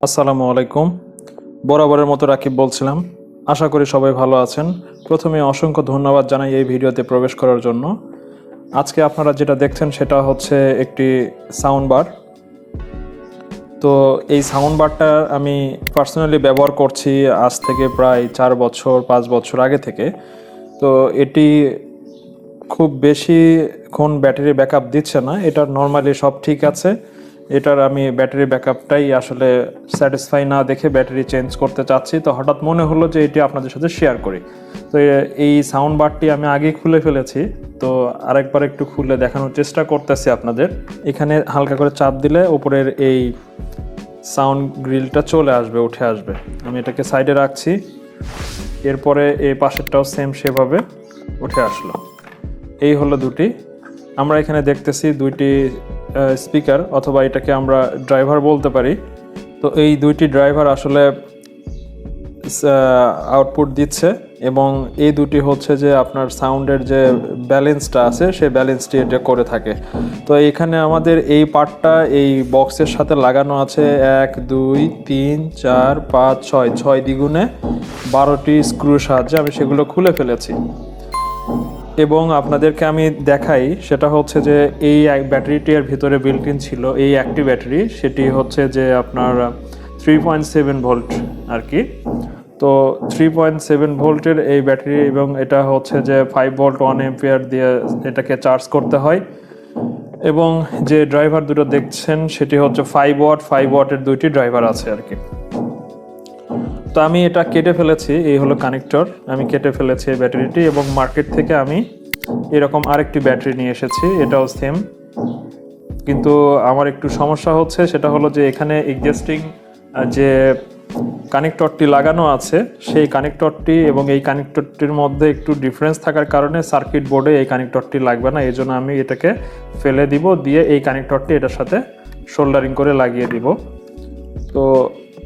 আসসালামু আলাইকুম। বরাবরের মতো রাকিব বলছিলাম। আশা করি সবাই ভালো আছেন। প্রথমে অসংখ্য ধন্যবাদ জানাই এই ভিডিওতে প্রবেশ করার জন্য। আজকে আপনারা যেটা দেখছেন সেটা হচ্ছে একটি সাউন্ড বার। তো এই সাউন্ড বারটা আমি পার্সোনালি ব্যবহার করছি আজ থেকে প্রায় 4-5 বছর আগে থেকে। তো এটি খুব বেশিক্ষণ ব্যাটারি ব্যাকআপ দিচ্ছে না, এটা নর্মালি সব ঠিক আছে। এটার আমি ব্যাটারি ব্যাকআপটাই আসলে স্যাটিসফাই না দেখে ব্যাটারি চেঞ্জ করতে চাচ্ছি, তো হঠাৎ মনে হলো যে এটি আপনাদের সাথে শেয়ার করি। তো এই সাউন্ড বারটি আমি আগেই খুলে ফেলেছি, তো আরেকবার একটু খুলে দেখানোর চেষ্টা করতেছি আপনাদের। এখানে হালকা করে চাপ দিলে উপরের এই সাউন্ড গ্রিলটা চলে আসবে, উঠে আসবে। আমি এটাকে সাইডে রাখছি, এরপরে এই পাশেরটাও সেম সেভাবে উঠে আসলো। এই হলো দুটি। আমরা এখানে দেখতেছি দুইটি স্পিকার, অথবা এটাকে আমরা ড্রাইভার বলতে পারি। তো এই দুইটি ড্রাইভার আসলে আউটপুট দিচ্ছে, এবং এই দুটি হচ্ছে যে আপনার সাউন্ডের যে ব্যালেন্সটা আছে সেই ব্যালেন্সটি এটা করে থাকে। তো এখানে আমাদের এই পার্টটা এই বক্সের সাথে লাগানো আছে 1 2 3 4 5 6 দ্বিগুণে 12টি স্ক্রুর সাহায্যে আমি সেগুলো খুলে ফেলেছি। এবং আপনাদেরকে আমি দেখাই, সেটা হচ্ছে যে এই ব্যাটারিটির ভিতরে বিল্ট ইন ছিল এই একটি ব্যাটারি, সেটি হচ্ছে যে আপনার 3.7 ভোল্ট আর কি। তো 3.7 ভোল্টের এই ব্যাটারি, এবং এটা হচ্ছে যে 5 ভোল্ট 1 অ্যাম্পিয়ার দিয়ে এটাকে চার্জ করতে হয়। এবং যে ড্রাইভার দুটো দেখছেন সেটি হচ্ছে 5 ওয়াটের দুইটি ড্রাইভার আছে আর কি। তো আমি এটা কেটে ফেলেছি, এই হলো কানেক্টর, আমি কেটে ফেলেছি এই ব্যাটারিটি, এবং মার্কেট থেকে আমি এরকম আরেকটি ব্যাটারি নিয়ে এসেছি, এটাও সেম। কিন্তু আমার একটু সমস্যা হচ্ছে, সেটা হলো যে এখানে এক্সিস্টিং যে কানেক্টরটি লাগানো আছে সেই কানেক্টরটি এবং এই কানেক্টরটির মধ্যে একটু ডিফারেন্স থাকার কারণে সার্কিট বোর্ডে এই কানেক্টরটি লাগবে না। এই জন্য আমি এটাকে ফেলে দিব, দিয়ে এই কানেক্টরটি এটার সাথে সোল্ডারিং করে লাগিয়ে দিব। তো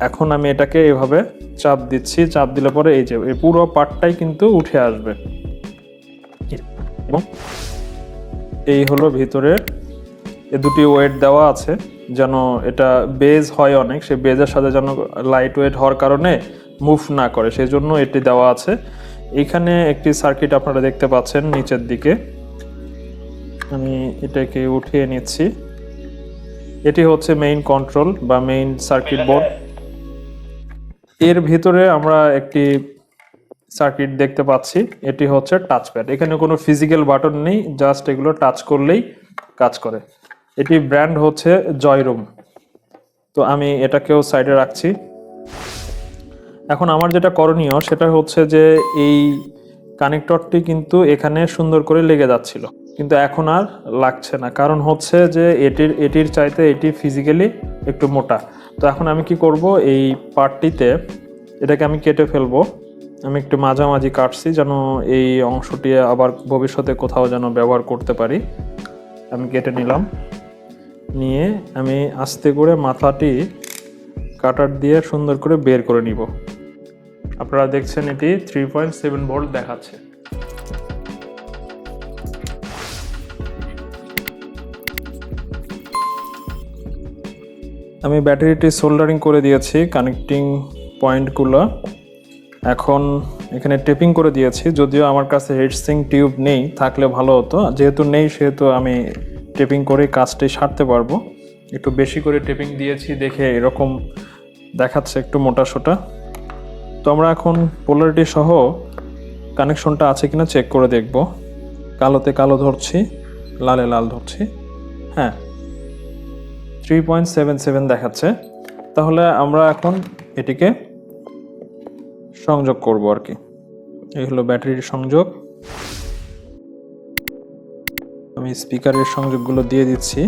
এখন আমি এটাকে এভাবে চাপ দিচ্ছি, চাপ দিলে পরে এই যে এই পুরো পার্টটাই কিন্তু উঠে আসবে। এবং এই হলো ভিতরে দুটি ওয়েট দেওয়া আছে, যেন এটা বেজ হয় অনেক, সেই বেজের সাথে যেন লাইট ওয়েট হওয়ার কারণে মুভ না করে, সেই জন্য এটি দেওয়া আছে। এখানে একটি সার্কিট আপনারা দেখতে পাচ্ছেন নিচের দিকে, আমি এটাকে উঠিয়ে নিচ্ছি। এটি হচ্ছে মেইন কন্ট্রোল বা মেইন সার্কিট বোর্ড। এর ভিতরে আমরা একটি সার্কিট দেখতে পাচ্ছি, এটি হচ্ছে টাচপ্যাড। এখানে কোনো ফিজিক্যাল বাটন নেই, জাস্ট এগুলো টাচ করলেই কাজ করে। এটি ব্র্যান্ড হচ্ছে জয়রুম। তো আমি এটাকেও সাইডে রাখছি। এখন আমার যেটা করণীয় সেটা হচ্ছে যে এই কানেক্টরটি কিন্তু এখানে সুন্দর করে লেগে যাচ্ছিল, কিন্তু এখন আর লাগছে না। কারণ হচ্ছে যে এটির চাইতে এটি ফিজিক্যালি একটু মোটা। তো এখন আমি কি করব, এই পার্টটিতে এটাকে আমি কেটে ফেলবো। আমি একটু মাঝামাঝি কাটছি, যেন এই অংশটি আবার ভবিষ্যতে কোথাও যেন ব্যবহার করতে পারি। আমি কেটে নিলাম, নিয়ে আমি আস্তে করে মাথাটি কাটার দিয়ে সুন্দর করে বের করে নিব। আপনারা দেখছেন এটি 3.7 ভোল্ট দেখাচ্ছে। আমি ব্যাটারিটি সোল্ডারিং করে দিয়েছি, কানেক্টিং পয়েন্টগুলো। এখন এখানে টেপিং করে দিয়েছি, যদিও আমার কাছে হিটসিং টিউব নেই, থাকলে ভালো হতো। যেহেতু নেই সেহেতু আমি টেপিং করে কাজটি সারতে পারবো। একটু বেশি করে টেপিং দিয়েছি দেখে এরকম দেখাচ্ছে, একটু মোটা সোটা। তো আমরা এখন পোলারিটি সহ কানেকশনটা আছে কিনা চেক করে দেখব। কালোতে কালো ধরছি, লালে লাল ধরছি। হ্যাঁ, 3.77 দেখাচ্ছে। তাহলে আমরা এখন এটিকে সংযোগ করব আর কি। এই হলো ব্যাটারির সংযোগ। আমি স্পিকারের সংযোগগুলো দিয়ে দিচ্ছি।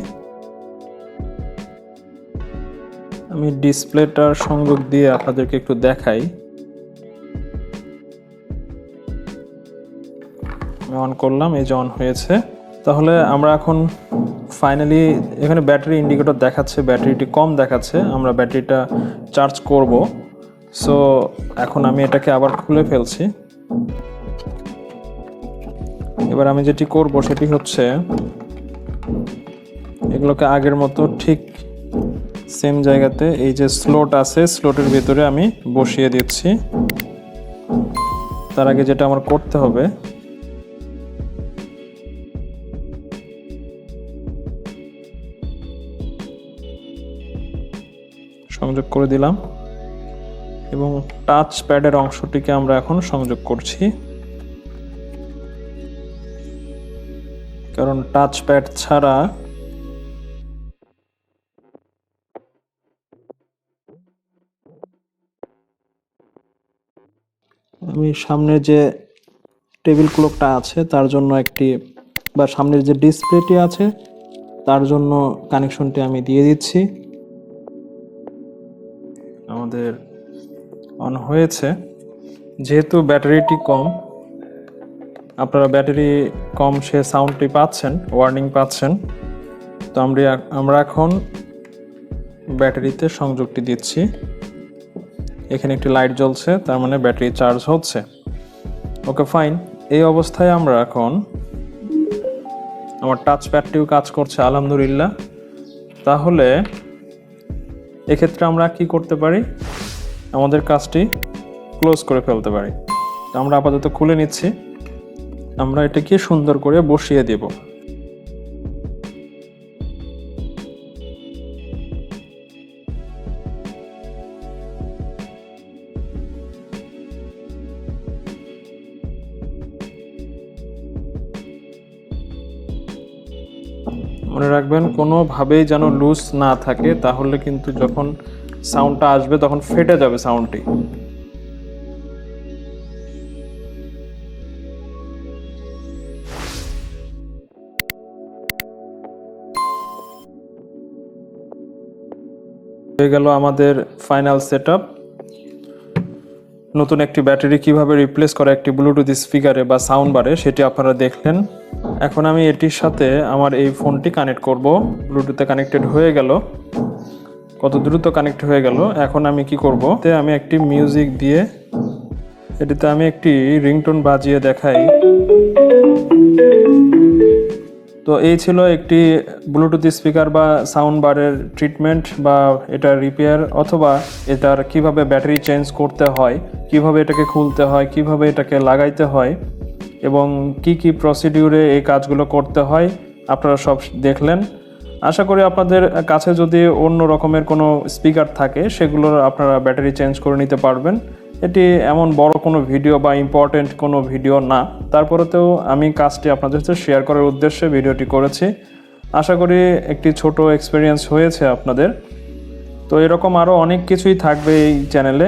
আমি ডিসপ্লেটার সংযোগ দিয়ে আপনাদেরকে একটু দেখাই। অন করলাম, এই যে অন হয়েছে। তাহলে আমরা এখন ফাইনালি এখানে ব্যাটারি ইন্ডিকেটর দেখাচ্ছে, ব্যাটারিটি কম দেখাচ্ছে, আমরা ব্যাটারিটা চার্জ করব। সো এখন আমি এটাকে আবার খুলে ফেলছি। এবার আমি যেটি করব সেটি হচ্ছে এগুলোকে আগের মতো ঠিক সেম জায়গাতে এই যে স্লট আছে, স্লটের ভিতরে আমি বসিয়ে দিচ্ছি। তার আগে যেটা আমার করতে হবে, সংযোগ করে দিলাম এবং টাচ প্যাডের অংশটিকে আমরা এখন সংযোগ করছি, কারণ টাচ প্যাড ছাড়া আমি সামনে যে টেবিল ক্লকটা আছে তার জন্য একটি, বা সামনের যে ডিসপ্লেটি আছে তার জন্য কানেকশনটি আমি দিয়ে দিচ্ছি। আমাদের অন হয়েছে। যেহেতু ব্যাটারিটি কম, আপনারা ব্যাটারি কম সে সাউন্ডটি পাচ্ছেন, ওয়ার্নিং পাচ্ছেন। তো আমরা এখন ব্যাটারিতে সংযোগটি দিচ্ছি। এখানে একটি লাইট জ্বলছে, তার মানে ব্যাটারি চার্জ হচ্ছে। ওকে, ফাইন। এই অবস্থায় আমরা এখন, আমার টাচ প্যাডটিও কাজ করছে আলহামদুলিল্লাহ। তাহলে এক্ষেত্রে আমরা কি করতে পারি, আমাদের কাজটি ক্লোজ করে ফেলতে পারি। তো আমরা আপাতত খুলে নিচ্ছি। আমরা এটাকে সুন্দর করে বসিয়ে দেব। মনে রাখবেন কোনোভাবেই যেন লুজ না থাকে, তাহলে কিন্তু যখন সাউন্ডটা আসবে তখন ফেটে যাবে সাউন্ডটি। হয়ে গেল আমাদের ফাইনাল সেটআপ। নতুন একটি ব্যাটারি কিভাবে রিপ্লেস করে একটি ব্লুটুথ স্পিকারে বা সাউন্ড বারে, সেটি আপনারা দেখলেন। এখন আমি এটির সাথে আমার এই ফোনটি কানেক্ট করব। ব্লুটুথে কানেক্টেড হয়ে গেল, কত দ্রুত কানেক্ট হয়ে গেল। এখন আমি কি করব, আমি একটি মিউজিক দিয়ে এটিতে আমি একটি রিংটোন বাজিয়ে দেখাই। তো এই ছিল একটি ব্লুটুথ স্পিকার বা সাউন্ড বারের ট্রিটমেন্ট, বা এটা রিপেয়ার, অথবা এটার কিভাবে ব্যাটারি চেঞ্জ করতে হয়, কিভাবে এটাকে খুলতে হয়, কিভাবে এটাকে লাগাইতে হয়, এবং কি কি প্রসিডিউরে এই কাজগুলো করতে হয়, আপনারা সব দেখলেন। আশা করি আপনাদের কাছে যদি অন্য রকমের কোনো স্পিকার থাকে, সেগুলোর আপনারা ব্যাটারি চেঞ্জ করে নিতে পারবেন। এটি এমন বড় কোনো ভিডিও বা ইম্পর্টেন্ট কোনো ভিডিও না, তারপরেও আমি কাজটি আপনাদের সাথে শেয়ার করার উদ্দেশ্যে ভিডিওটি করেছি। আশা করি একটি ছোট এক্সপিরিয়েন্স হয়েছে আপনাদের। তো এরকম আরও অনেক কিছুই থাকবে এই চ্যানেলে।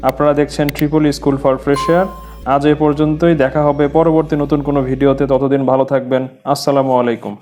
আপনারা দেখছেন ট্রিপল স্কুল ফর ফ্রেশার। আজ এ পর্যন্তই, দেখা হবে পরবর্তী নতুন কোনো ভিডিওতে। ততদিন ভালো থাকবেন। আসসালামু আলাইকুম।